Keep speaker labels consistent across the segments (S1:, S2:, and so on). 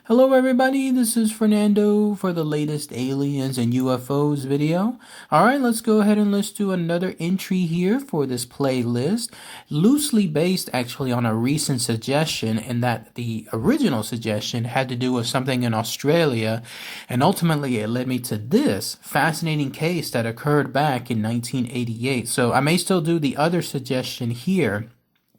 S1: Hello everybody, this is Fernando for the latest aliens and UFOs video. Alright, let's go ahead and let's do another entry here for this playlist. Loosely based actually on a recent suggestion, in that the original suggestion had to do with something in Australia, and ultimately it led me to this fascinating case that occurred back in 1988. So I may still do the other suggestion here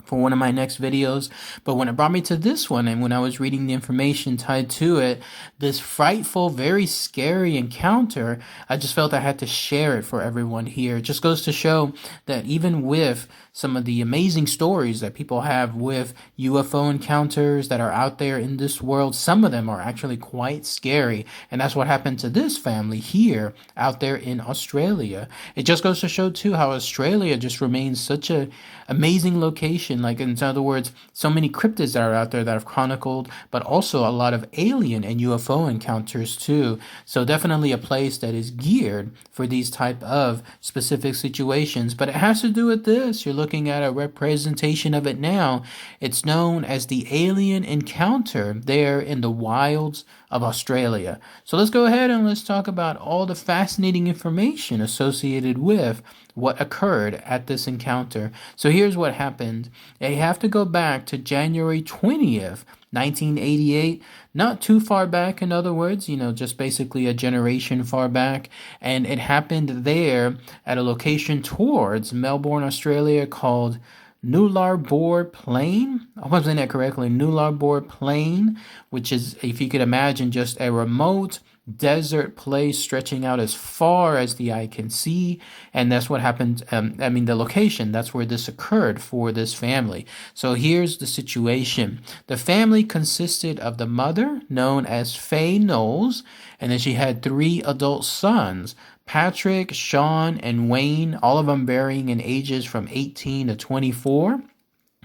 S1: for one of my next videos, but when it brought me to this one, and when I was reading the information tied to it, this frightful, very scary encounter, I just felt I had to share it for everyone here. It just goes to show that even with some of the amazing stories that people have with UFO encounters that are out there in this world, some of them are actually quite scary, and that's what happened to this family here out there in Australia. It just goes to show too how Australia just remains such a amazing location. Like, in other words, so many cryptids that are out there that have chronicled, but also a lot of alien and UFO encounters too. So definitely a place that is geared for these type of specific situations. But it has to do with this. You're looking at a representation of it now. It's known as the alien encounter there in the wilds of Australia. So let's go ahead and let's talk about all the fascinating information associated with what occurred at this encounter. So here's what happened. They have to go back to January 20th, 1988, not too far back, in other words, just basically a generation far back. And it happened there at a location towards Melbourne, Australia called Nullarbor Plain. I hope I'm saying that correctly. Nullarbor Plain, which is, if you could imagine, just a remote desert place stretching out as far as the eye can see. And that's what happened. The location, that's where this occurred for this family. So here's the situation. The family consisted of the mother, known as Faye Knowles, and then she had 3 adult sons, Patrick, Sean, and Wayne, all of them varying in ages from 18 to 24.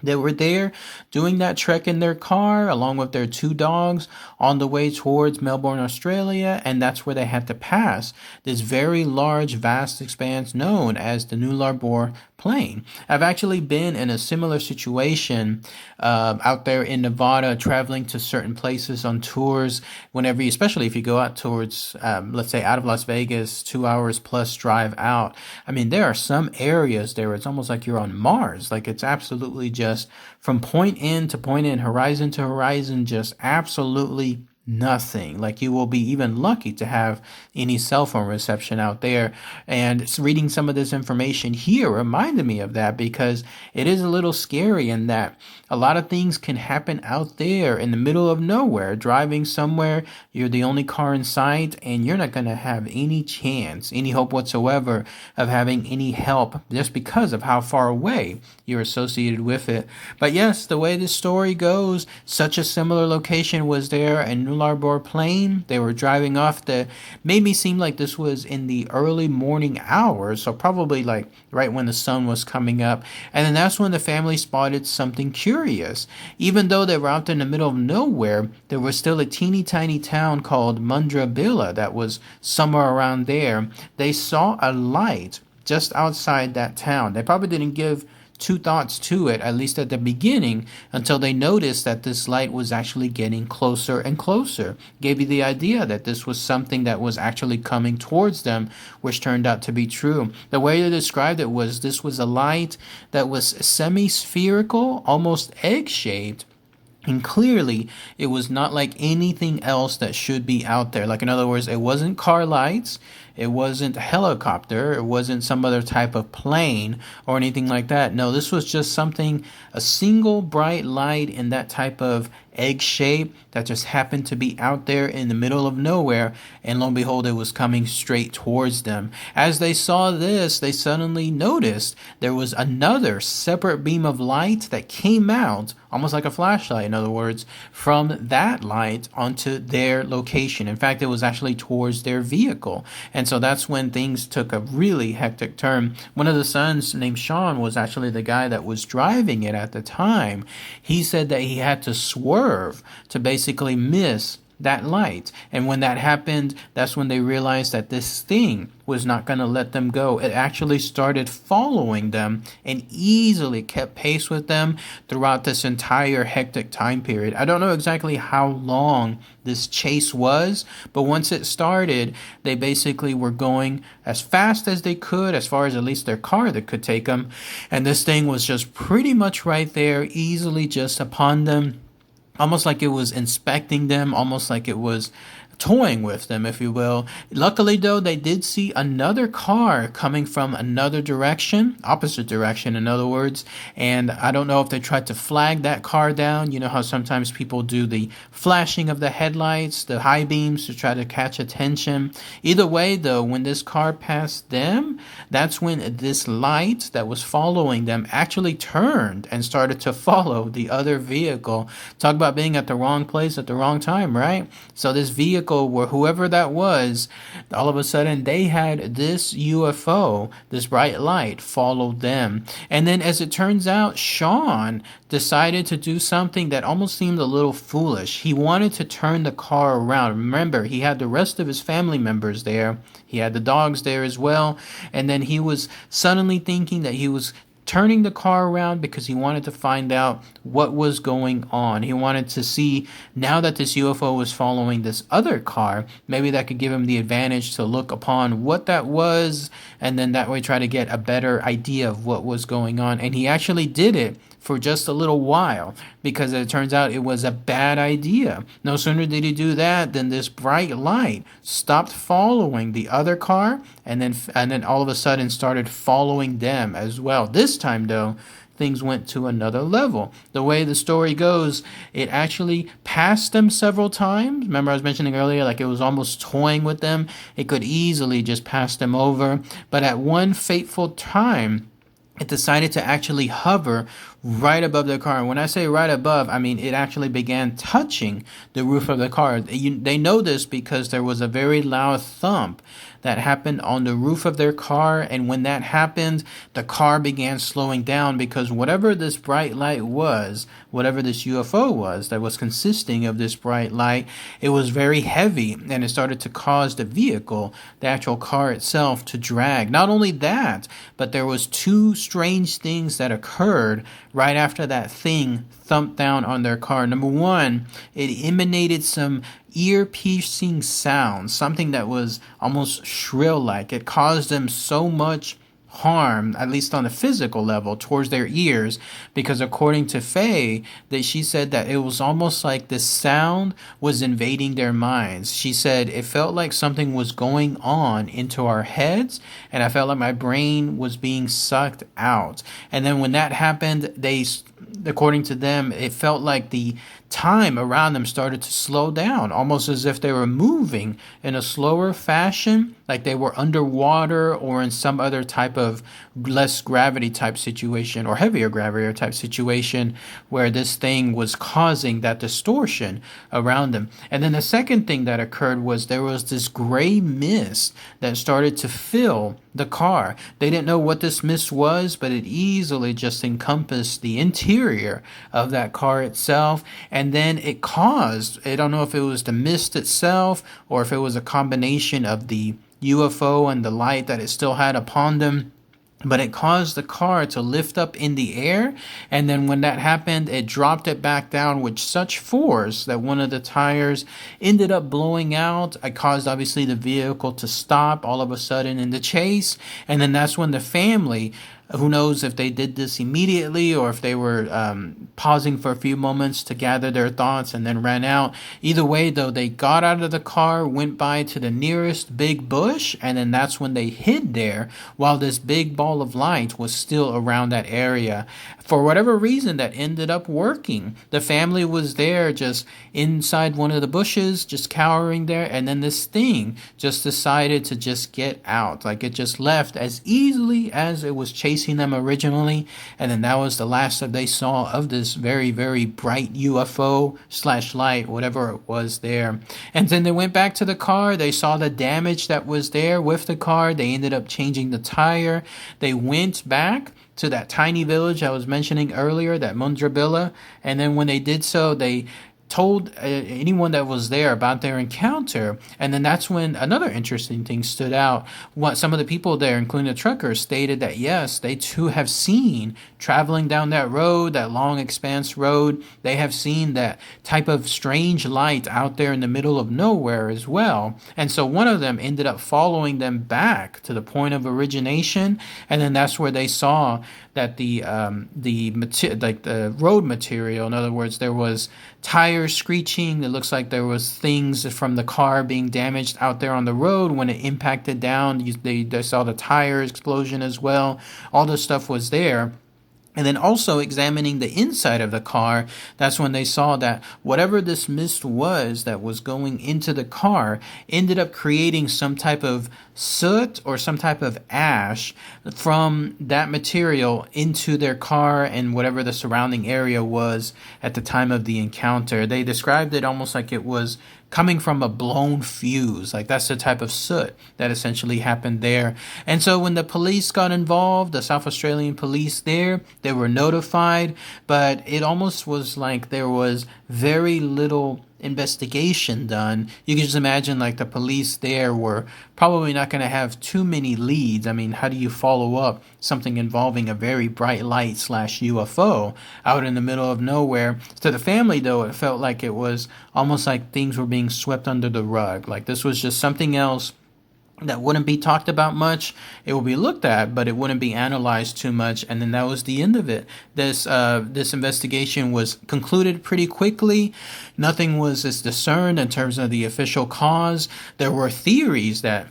S1: They were there doing that trek in their car along with their 2 dogs on the way towards Melbourne, Australia, and that's where they had to pass this very large, vast expanse known as the Nullarbor Plain. I've actually been in a similar situation out there in Nevada, traveling to certain places on tours. Whenever, especially if you go out towards, let's say, out of Las Vegas, 2 hours plus drive out. I mean, there are some areas there where it's almost like you're on Mars. Like, it's absolutely just from point in to point in, horizon to horizon, just absolutely nothing. Like, you will be even lucky to have any cell phone reception out there. And reading some of this information here reminded me of that, because it is a little scary in that a lot of things can happen out there in the middle of nowhere, driving somewhere. You're the only car in sight, and you're not going to have any chance, any hope whatsoever of having any help, just because of how far away you're associated with it. But yes, the way this story goes, such a similar location was there in Nullarbor Plain. They were driving off. Made me seem like this was in the early morning hours, so probably like right when the sun was coming up. And then that's when the family spotted something curious. Even though they were out in the middle of nowhere, there was still a teeny tiny town called Mundrabilla that was somewhere around there. They saw a light just outside that town. They probably didn't give 2 thoughts to it, at least at the beginning, until they noticed that this light was actually getting closer and closer. Gave you the idea that this was something that was actually coming towards them, which turned out to be true. The way they described it was this was a light that was semi-spherical, almost egg-shaped. And clearly, it was not like anything else that should be out there. Like, in other words, it wasn't car lights, it wasn't a helicopter, it wasn't some other type of plane or anything like that. No, this was just something, a single bright light in that type of egg shape that just happened to be out there in the middle of nowhere, and lo and behold, it was coming straight towards them. As they saw this, they suddenly noticed there was another separate beam of light that came out, almost like a flashlight, in other words, from that light onto their location. In fact, it was actually towards their vehicle. And so that's when things took a really hectic turn. One of the sons, named Sean, was actually the guy that was driving it at the time. He said that he had to swerve to basically miss that light. And when that happened, that's when they realized that this thing was not going to let them go. It actually started following them and easily kept pace with them throughout this entire hectic time period. I don't know exactly how long this chase was, but once it started, they basically were going as fast as they could, as far as at least their car that could take them. And this thing was just pretty much right there, easily just upon them, almost like it was inspecting them, almost like it was toying with them, if you will. Luckily, though, they did see another car coming from another direction, opposite direction, in other words. And I don't know if they tried to flag that car down. You know how sometimes people do the flashing of the headlights, the high beams, to try to catch attention. Either way, though, when this car passed them, that's when this light that was following them actually turned and started to follow the other vehicle. Talk about being at the wrong place at the wrong time, right? So this vehicle, or whoever that was, all of a sudden they had this UFO, this bright light, followed them. And then, as it turns out, Sean decided to do something that almost seemed a little foolish. He wanted to turn the car around. Remember, he had the rest of his family members there. He had the dogs there as well. And then he was suddenly thinking that he was turning the car around because he wanted to find out what was going on. He wanted to see, now that this UFO was following this other car, maybe that could give him the advantage to look upon what that was, and then that way try to get a better idea of what was going on. And he actually did it for just a little while, because it turns out it was a bad idea. No sooner did he do that than this bright light stopped following the other car, and then all of a sudden started following them as well. This time, though, things went to another level. The way the story goes, it actually passed them several times. Remember, I was mentioning earlier, like it was almost toying with them. It could easily just pass them over. But at one fateful time, it decided to actually hover right above the car. And when I say right above, I mean it actually began touching the roof of the car. They know this because there was a very loud thump that happened on the roof of their car. And when that happened, the car began slowing down, because whatever this bright light was, whatever this UFO was that was consisting of this bright light, it was very heavy, and it started to cause the vehicle, the actual car itself, to drag. Not only that, but there was two strange things that occurred right after that thing thumped down on their car. Number one, it emanated some ear-piercing sound, something that was almost shrill-like. It caused them so much harm, at least on a physical level, towards their ears, because according to Faye, that she said that it was almost like the sound was invading their minds. She said it felt like something was going on into our heads, and I felt like my brain was being sucked out. And then when that happened, according to them, it felt like the time around them started to slow down, almost as if they were moving in a slower fashion, like they were underwater or in some other type of less gravity type situation, or heavier gravity type situation, where this thing was causing that distortion around them. And then the second thing that occurred was there was this gray mist that started to fill the car. They didn't know what this mist was, but it easily just encompassed the interior of that car itself. And then it caused, I don't know if it was the mist itself or if it was a combination of the UFO and the light that it still had upon them, but it caused the car to lift up in the air. And then when that happened, it dropped it back down with such force that one of the tires ended up blowing out. It caused, obviously, the vehicle to stop all of a sudden in the chase. And then that's when the family, who knows if they did this immediately or if they were pausing for a few moments to gather their thoughts and then ran out. Either way, though, they got out of the car, went by to the nearest big bush, and then that's when they hid there while this big ball of light was still around that area. For whatever reason, that ended up working. The family was there just inside one of the bushes, just cowering there, and then this thing just decided to just get out. Like it just left as easily as it was chasing them originally, and then that was the last that they saw of this very, very bright UFO / light, whatever it was there. And then they went back to the car. They saw the damage that was there with the car. They ended up changing the tire. They went back to that tiny village I was mentioning earlier, that Mundrabilla, and then when they did so, they told anyone that was there about their encounter. And then that's when another interesting thing stood out. What some of the people there, including the truckers, stated that yes, they too have seen traveling down that road, that long expanse road. They have seen that type of strange light out there in the middle of nowhere as well. And so one of them ended up following them back to the point of origination, and then that's where they saw that the road material, in other words, there was tires screeching. It looks like there was things from the car being damaged out there on the road when it impacted down. They saw the tire explosion as well. All this stuff was there. And then also examining the inside of the car, that's when they saw that whatever this mist was that was going into the car ended up creating some type of soot or some type of ash from that material into their car and whatever the surrounding area was at the time of the encounter. They described it almost like it was coming from a blown fuse. Like that's the type of soot that essentially happened there. And so when the police got involved, the South Australian police there, they were notified, but it almost was like there was very little investigation done. You can just imagine like the police there were probably not going to have too many leads. I mean, how do you follow up something involving a very bright light / UFO out in the middle of nowhere? To the family, though, it felt like it was almost like things were being swept under the rug. Like this was just something else that wouldn't be talked about much. It would be looked at, but it wouldn't be analyzed too much. And then that was the end of it. This investigation was concluded pretty quickly. Nothing was discerned in terms of the official cause. There were theories that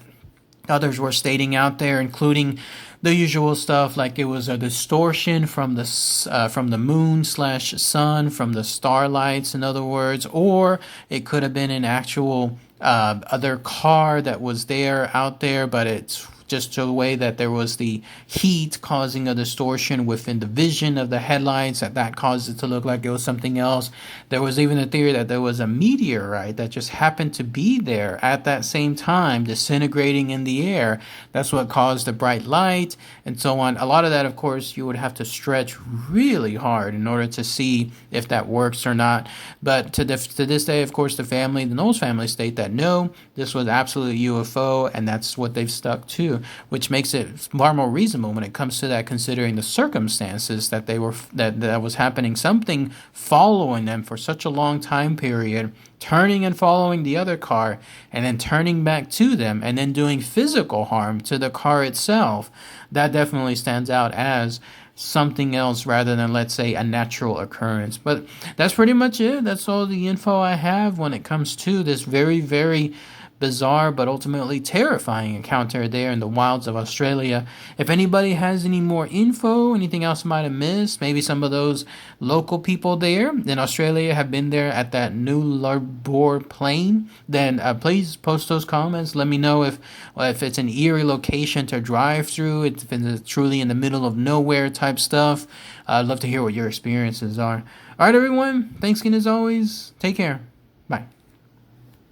S1: others were stating out there, including the usual stuff like it was a distortion from the moon / sun, from the starlights, in other words, or it could have been an actual other car that was out there, but it's just the way that there was the heat causing a distortion within the vision of the headlights that caused it to look like it was something else. There was even a theory that there was a meteorite that just happened to be there at that same time, disintegrating in the air. That's what caused the bright light and so on. A lot of that, of course, you would have to stretch really hard in order to see if that works or not. But to this day, of course, the Knowles family state that no, this was absolutely UFO, and that's what they've stuck to, which makes it far more reasonable when it comes to that, considering the circumstances that that was happening, something following them for such a long time period, turning and following the other car, and then turning back to them, and then doing physical harm to the car itself. That definitely stands out as something else rather than, let's say, a natural occurrence. But that's pretty much it. That's all the info I have when it comes to this very, very bizarre but ultimately terrifying encounter there in the wilds of Australia. If anybody has any more info, anything else I might have missed, maybe some of those local people there in Australia have been there at that new Nullarbor plain, then please post those comments. Let me know if it's an eerie location to drive through, if it's truly in the middle of nowhere type stuff. I'd love to hear what your experiences are. All right, everyone. Thanks again as always. Take care. Bye.